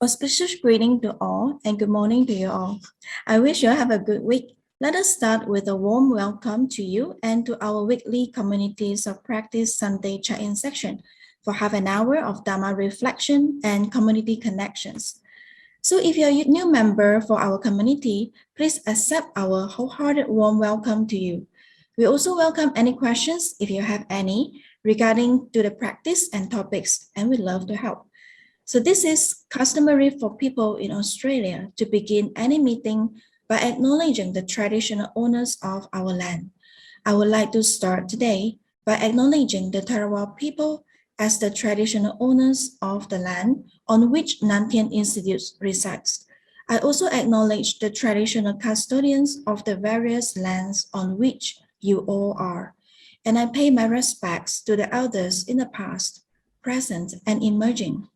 Auspicious greeting to all and good morning to you all. I wish you have a good week. Let us start with a warm welcome to you and to our weekly Communities of Practice Sunday check-in section for half an hour of Dharma reflection and community connections. So if you're a new member for our community, please accept our wholehearted warm welcome to you. We also welcome any questions if you have any regarding to the practice and topics, and we'd love to help. So this is customary for people in Australia to begin any meeting by acknowledging the traditional owners of our land. I would like to start today by acknowledging the Tarawa people as the traditional owners of the land on which Nantian Institute resides. I also acknowledge the traditional custodians of the various lands on which you all are, and I pay my respects to the elders in the past, present, and emerging.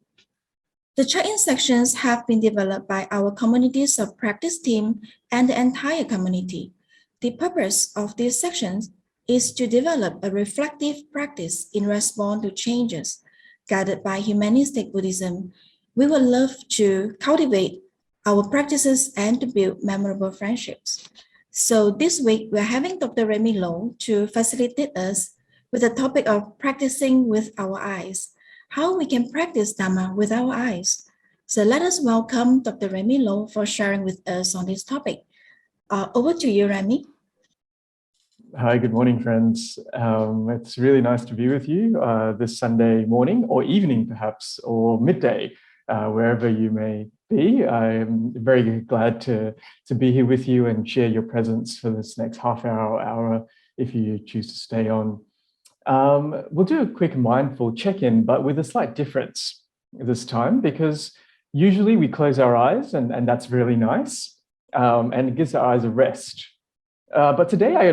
The check-in sections have been developed by our Communities of Practice team and the entire community. The purpose of these sections is to develop a reflective practice in response to changes. Guided by humanistic Buddhism, we would love to cultivate our practices and to build memorable friendships. So this week, we're having Dr. Remy Low to facilitate us with the topic of practicing with our eyes. How we can practice Dharma with our eyes. So let us welcome Dr. Remy Low for sharing with us on this topic. Over to you, Remy. Hi, good morning, friends. It's really nice to be with you this Sunday morning or evening, perhaps, or midday, wherever you may be. I'm very glad to be here with you and share your presence for this next half hour, if you choose to stay on. We'll do a quick mindful check-in, but with a slight difference this time, because usually we close our eyes and that's really nice, and it gives our eyes a rest. But today I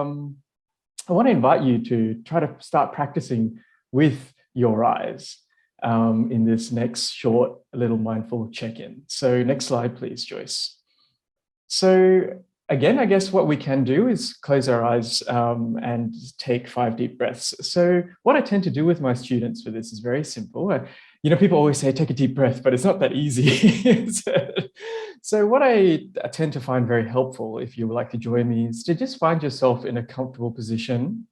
want to invite you to try to start practicing with your eyes in this next short little mindful check-in. So next slide, please, Joyce. So again, I guess what we can do is close our eyes and take 5 deep breaths. So what I tend to do with my students for this is very simple. People always say, take a deep breath, but it's not that easy. So what I tend to find very helpful, if you would like to join me, is to just find yourself in a comfortable position,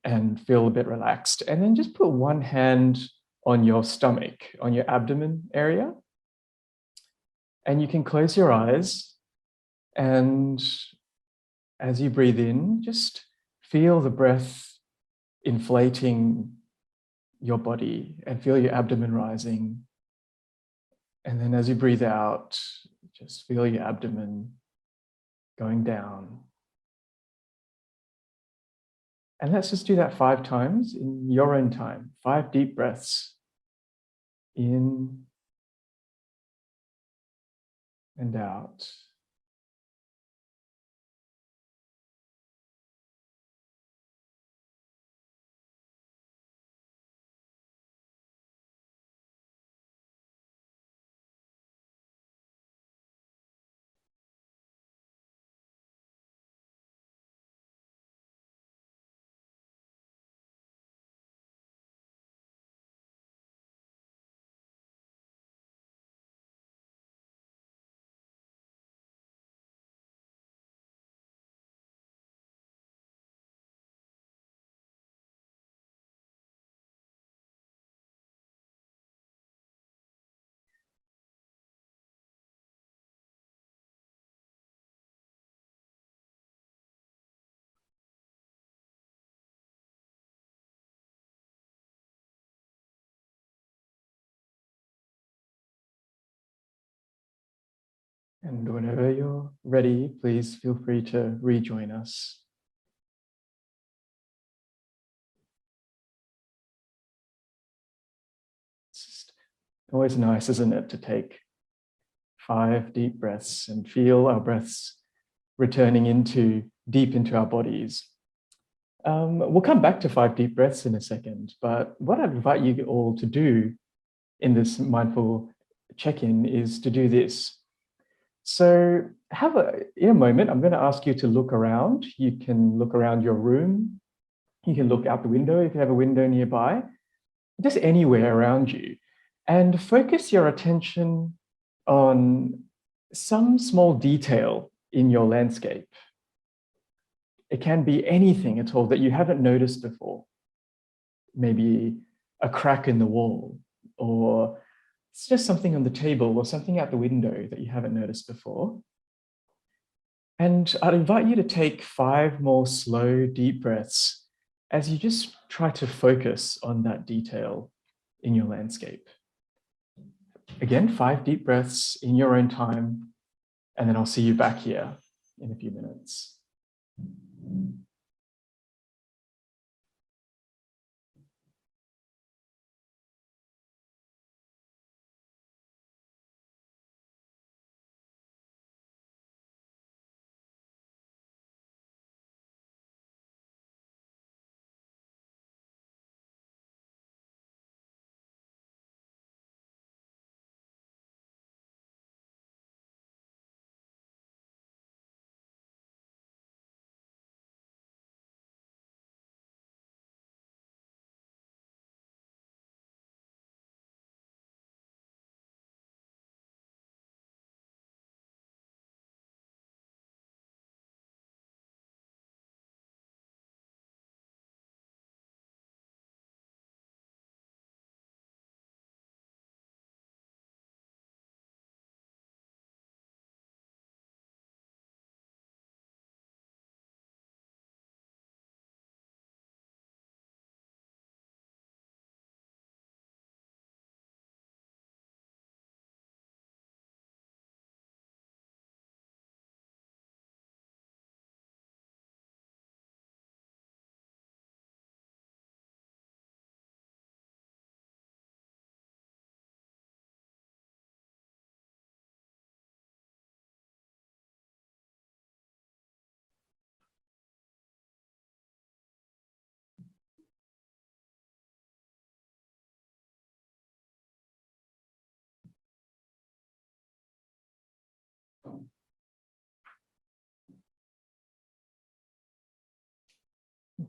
and feel a bit relaxed. And then just put one hand on your stomach, on your abdomen area. And you can close your eyes, and as you breathe in, just feel the breath inflating your body and feel your abdomen rising. And then as you breathe out, just feel your abdomen going down. And let's just do that 5 times in your own time. 5 deep breaths in and out. And whenever you're ready, please feel free to rejoin us. It's just always nice, isn't it, to take 5 deep breaths and feel our breaths returning deep into our bodies. We'll come back to 5 deep breaths in a second, but what I'd invite you all to do in this mindful check-in is to do this. So in a moment, I'm going to ask you to look around. You can look around your room. You can look out the window if you have a window nearby, just anywhere around you. and focus your attention on some small detail in your landscape. It can be anything at all that you haven't noticed before. Maybe a crack in the wall, or it's just something on the table or something out the window that you haven't noticed before. And I'd invite you to take 5 more slow, deep breaths as you just try to focus on that detail in your landscape. Again, 5 deep breaths in your own time, and then I'll see you back here in a few minutes.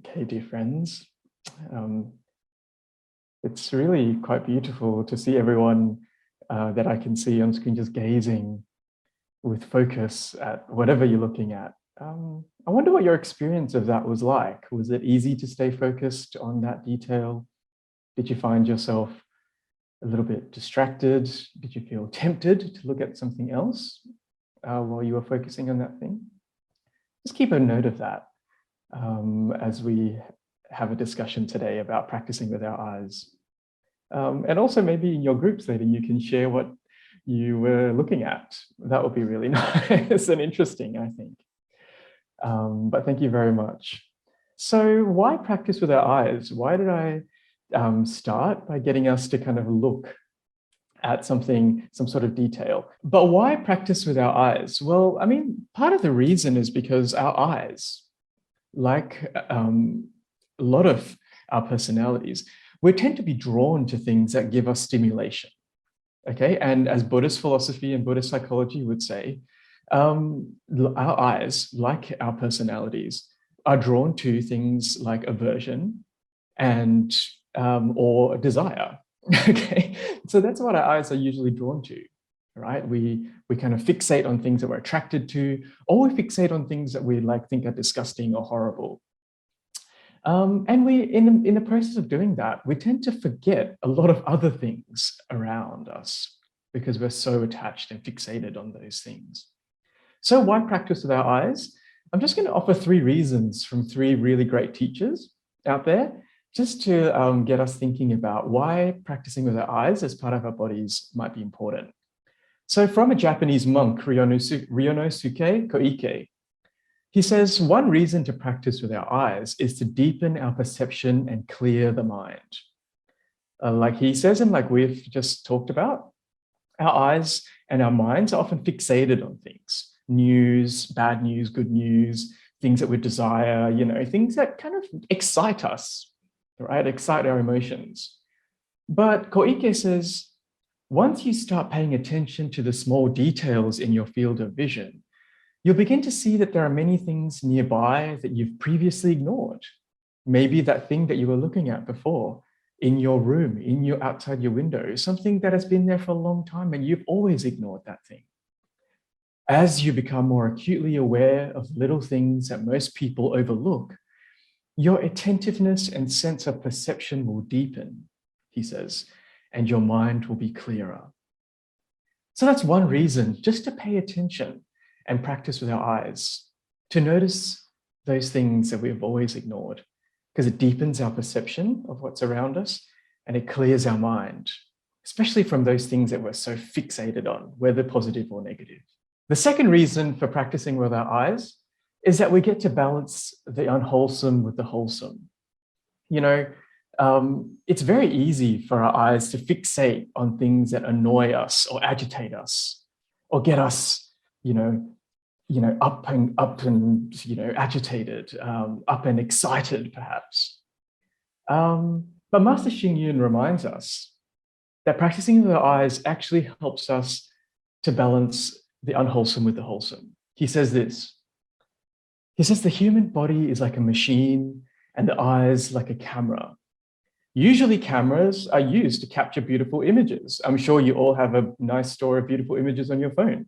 Okay, dear friends, it's really quite beautiful to see everyone that I can see on screen just gazing with focus at whatever you're looking at. I wonder what your experience of that was like. Was it easy to stay focused on that detail? Did you find yourself a little bit distracted? Did you feel tempted to look at something else while you were focusing on that thing? Just keep a note of that as we have a discussion today about practicing with our eyes. And also maybe in your groups later, you can share what you were looking at. That would be really nice and interesting, I think. But thank you very much. So why practice with our eyes? Why did I start by getting us to kind of look at something, some sort of detail? But why practice with our eyes? Well, I mean, part of the reason is because our eyes, like a lot of our personalities, we tend to be drawn to things that give us stimulation. Okay, and as Buddhist philosophy and Buddhist psychology would say, our eyes, like our personalities, are drawn to things like aversion and or desire. Okay, so that's what our eyes are usually drawn to, right? We kind of fixate on things that we're attracted to, or we fixate on things that we think are disgusting or horrible. And we, in the process of doing that, we tend to forget a lot of other things around us because we're so attached and fixated on those things. So why practice with our eyes? I'm just going to offer 3 reasons from 3 really great teachers out there, just to get us thinking about why practicing with our eyes as part of our bodies might be important. So from a Japanese monk, Ryonosuke Koike, he says, one reason to practice with our eyes is to deepen our perception and clear the mind. Like he says, and like we've just talked about, our eyes and our minds are often fixated on things. News, bad news, good news, things that we desire, things that kind of excite us, right? Excite our emotions. But Koike says, once you start paying attention to the small details in your field of vision, you'll begin to see that there are many things nearby that you've previously ignored. Maybe that thing that you were looking at before in your room, outside your window, something that has been there for a long time and you've always ignored that thing. As you become more acutely aware of little things that most people overlook, your attentiveness and sense of perception will deepen, he says, and your mind will be clearer. So that's one reason, just to pay attention and practice with our eyes, to notice those things that we've always ignored, because it deepens our perception of what's around us and it clears our mind, especially from those things that we're so fixated on, whether positive or negative. The second reason for practicing with our eyes is that we get to balance the unwholesome with the wholesome. It's very easy for our eyes to fixate on things that annoy us or agitate us or get us, up and agitated, up and excited, perhaps. But Master Xing Yun reminds us that practicing with our eyes actually helps us to balance the unwholesome with the wholesome. He says this. He says the human body is like a machine and the eyes like a camera. Usually cameras are used to capture beautiful images. I'm sure you all have a nice store of beautiful images on your phone.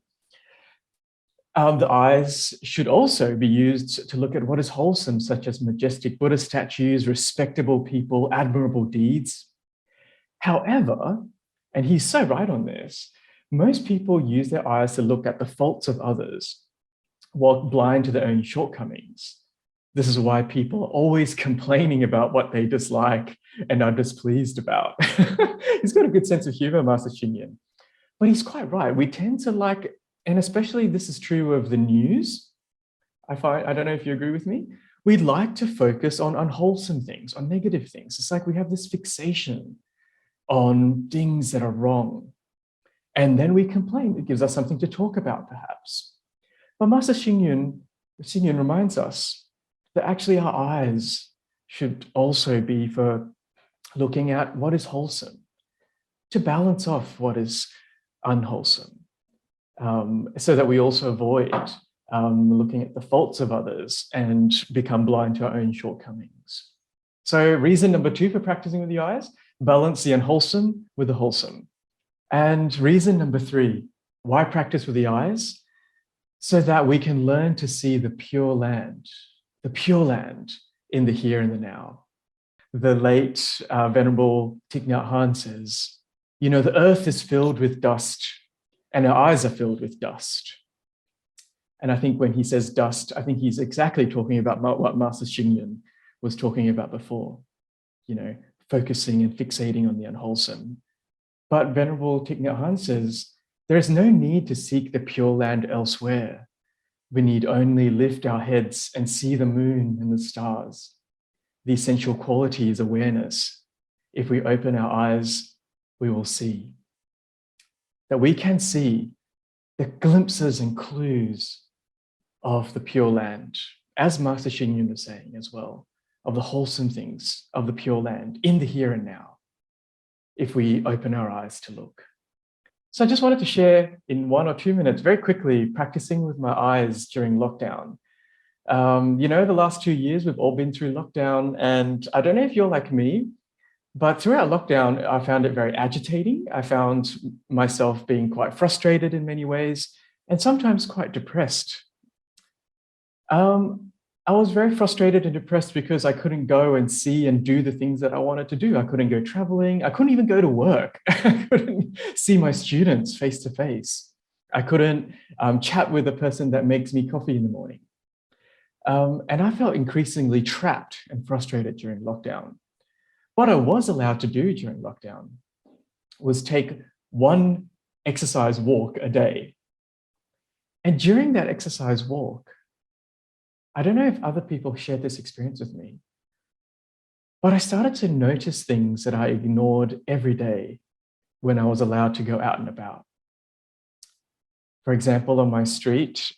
The eyes should also be used to look at what is wholesome, such as majestic Buddha statues, respectable people, admirable deeds. However, and he's so right on this, most people use their eyes to look at the faults of others while blind to their own shortcomings. This is why people are always complaining about what they dislike and are displeased about. He's got a good sense of humor, Master Xing Yun. But he's quite right. We tend to like, and especially this is true of the news, I don't know if you agree with me, we like to focus on unwholesome things, on negative things. It's like we have this fixation on things that are wrong. And then we complain. It gives us something to talk about, perhaps. But Master Xing Yun reminds us that actually our eyes should also be for looking at what is wholesome, to balance off what is unwholesome, so that we also avoid looking at the faults of others and become blind to our own shortcomings. So reason number 2 for practicing with the eyes, balance the unwholesome with the wholesome. And reason number 3, why practice with the eyes? So that we can learn to see the pure land in the here and the now. The late Venerable Thich Nhat Hanh says, the earth is filled with dust and our eyes are filled with dust. And I think when he says dust, I think he's exactly talking about what Master Xing Yun was talking about before, focusing and fixating on the unwholesome. But Venerable Thich Nhat Hanh says, there is no need to seek the pure land elsewhere. We need only lift our heads and see the moon and the stars. The essential quality is awareness. If we open our eyes, we will see. That we can see the glimpses and clues of the pure land, as Master Xing Yun was saying as well, of the wholesome things of the pure land in the here and now, if we open our eyes to look. So I just wanted to share in 1 or 2 minutes, very quickly, practicing with my eyes during lockdown. The last 2 years, we've all been through lockdown, and I don't know if you're like me, but throughout lockdown, I found it very agitating. I found myself being quite frustrated in many ways, and sometimes quite depressed. I was very frustrated and depressed because I couldn't go and see and do the things that I wanted to do. I couldn't go traveling. I couldn't even go to work. I couldn't see my students face to face. I couldn't chat with the person that makes me coffee in the morning. And I felt increasingly trapped and frustrated during lockdown. What I was allowed to do during lockdown was take 1 exercise walk a day. And during that exercise walk, I don't know if other people shared this experience with me, but I started to notice things that I ignored every day when I was allowed to go out and about. For example, on my street,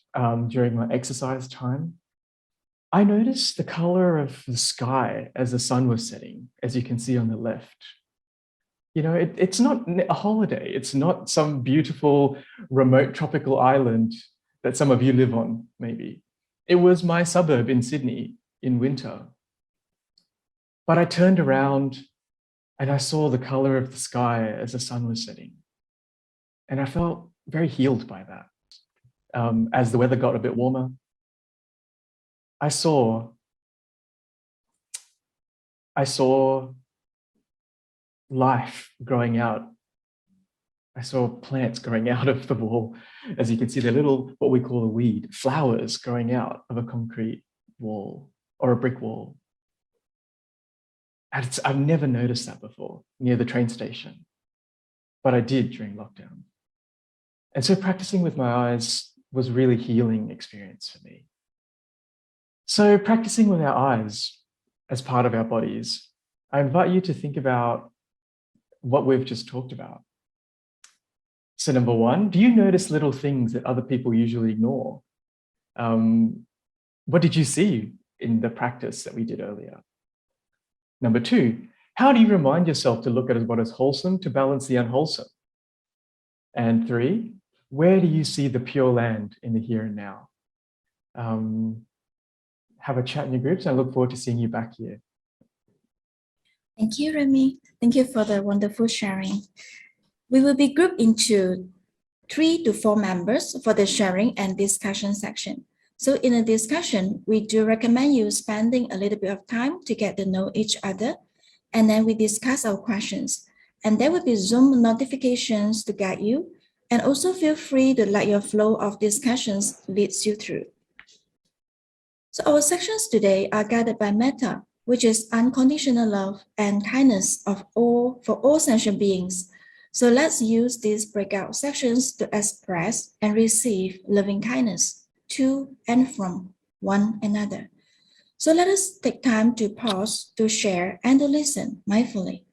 during my exercise time, I noticed the color of the sky as the sun was setting, as you can see on the left. It's not a holiday. It's not some beautiful remote tropical island that some of you live on, maybe. It was my suburb in Sydney in winter. But I turned around And I saw the color of the sky as the sun was setting. And I felt very healed by that. As the weather got a bit warmer, I saw life growing out. I saw plants growing out of the wall. As you can see, they're little, what we call a weed, flowers growing out of a concrete wall or a brick wall. And I've never noticed that before near the train station, but I did during lockdown. And so practicing with my eyes was really healing experience for me. So practicing with our eyes as part of our bodies, I invite you to think about what we've just talked about. So number one, do you notice little things that other people usually ignore? What did you see in the practice that we did earlier? Number two, how do you remind yourself to look at what is wholesome to balance the unwholesome? And three, where do you see the pure land in the here and now? Have a chat in your groups. I look forward to seeing you back here. Thank you, Remy. Thank you for the wonderful sharing. We will be grouped into 3 to 4 members for the sharing and discussion section. So in a discussion, we do recommend you spending a little bit of time to get to know each other, and then we discuss our questions. And there will be Zoom notifications to guide you, and also feel free to let your flow of discussions leads you through. So our sections today are guided by metta, which is unconditional love and kindness for all sentient beings. So let's use these breakout sections to express and receive loving kindness to and from one another. So let us take time to pause, to share, and to listen mindfully.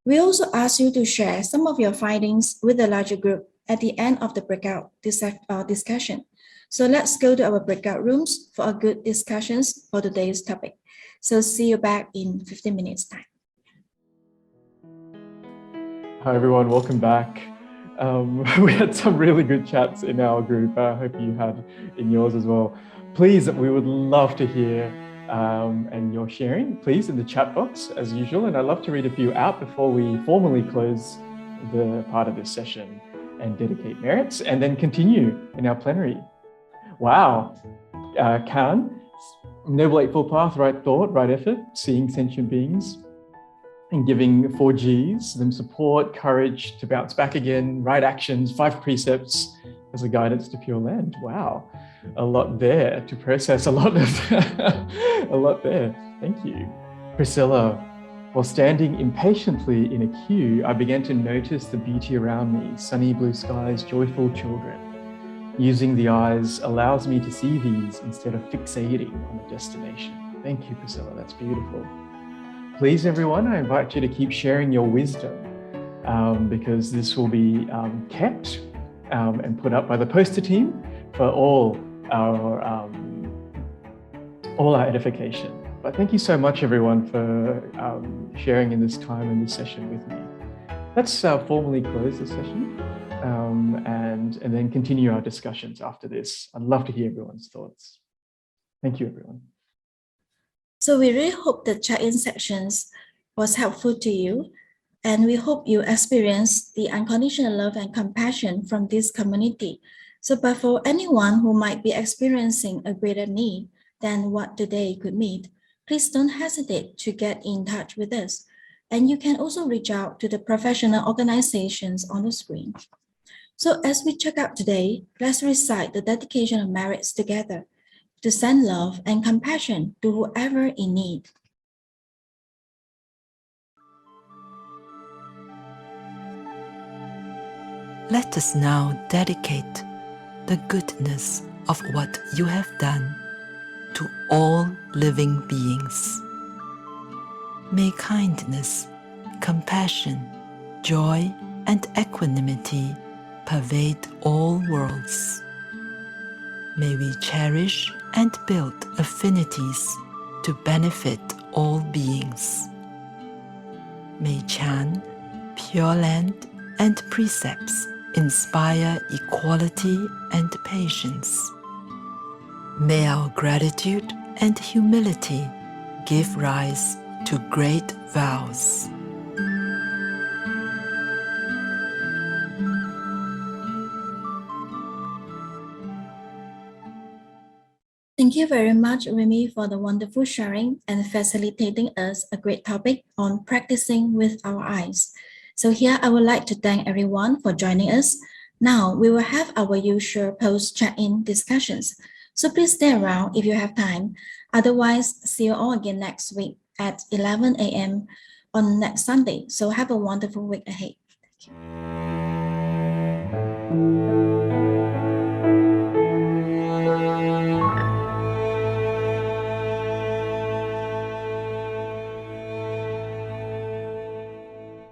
We also ask you to share some of your findings with the larger group at the end of the breakout discussion. So let's go to our breakout rooms for a good discussions for today's topic. So see you back in 15 minutes time. Hi everyone, welcome back. We had some really good chats in our group. I hope you had in yours as well. Please, we would love to hear and your sharing, please, in the chat box as usual. And I'd love to read a few out before we formally close the part of this session and dedicate merits and then continue in our plenary. Wow, Khan, Noble Eightfold Path, right thought, right effort, seeing sentient beings, and giving 4 Gs, them support, courage to bounce back again, right actions, 5 precepts as a guidance to pure land. Wow, a lot there to process, a lot there. Thank you. Priscilla, while standing impatiently in a queue, I began to notice the beauty around me, sunny blue skies, joyful children. Using the eyes allows me to see these instead of fixating on the destination. Thank you, Priscilla, that's beautiful. Please, everyone, I invite you to keep sharing your wisdom because this will be kept and put up by the poster team for all our edification. But thank you so much, everyone, for sharing in this time in this session with me. Let's formally close the session and then continue our discussions after this. I'd love to hear everyone's thoughts. Thank you, everyone. So we really hope the chat-in sections was helpful to you, and we hope you experience the unconditional love and compassion from this community. So, but for anyone who might be experiencing a greater need than what today could meet, please don't hesitate to get in touch with us. And you can also reach out to the professional organizations on the screen. So as we check out today, let's recite the dedication of merits together to send love and compassion to whoever in need. Let us now dedicate the goodness of what you have done to all living beings. May kindness, compassion, joy, and equanimity pervade all worlds. May we cherish and build affinities to benefit all beings. May Chan, Pure Land, and precepts inspire equality and patience. May our gratitude and humility give rise to great vows. Thank you very much, Remy, for the wonderful sharing and facilitating us a great topic on practicing with our eyes. So here I would like to thank everyone for joining us. Now we will have our usual post-check-in discussions. So please stay around if you have time. Otherwise, see you all again next week at 11 a.m. on next Sunday. So have a wonderful week ahead. Thank you.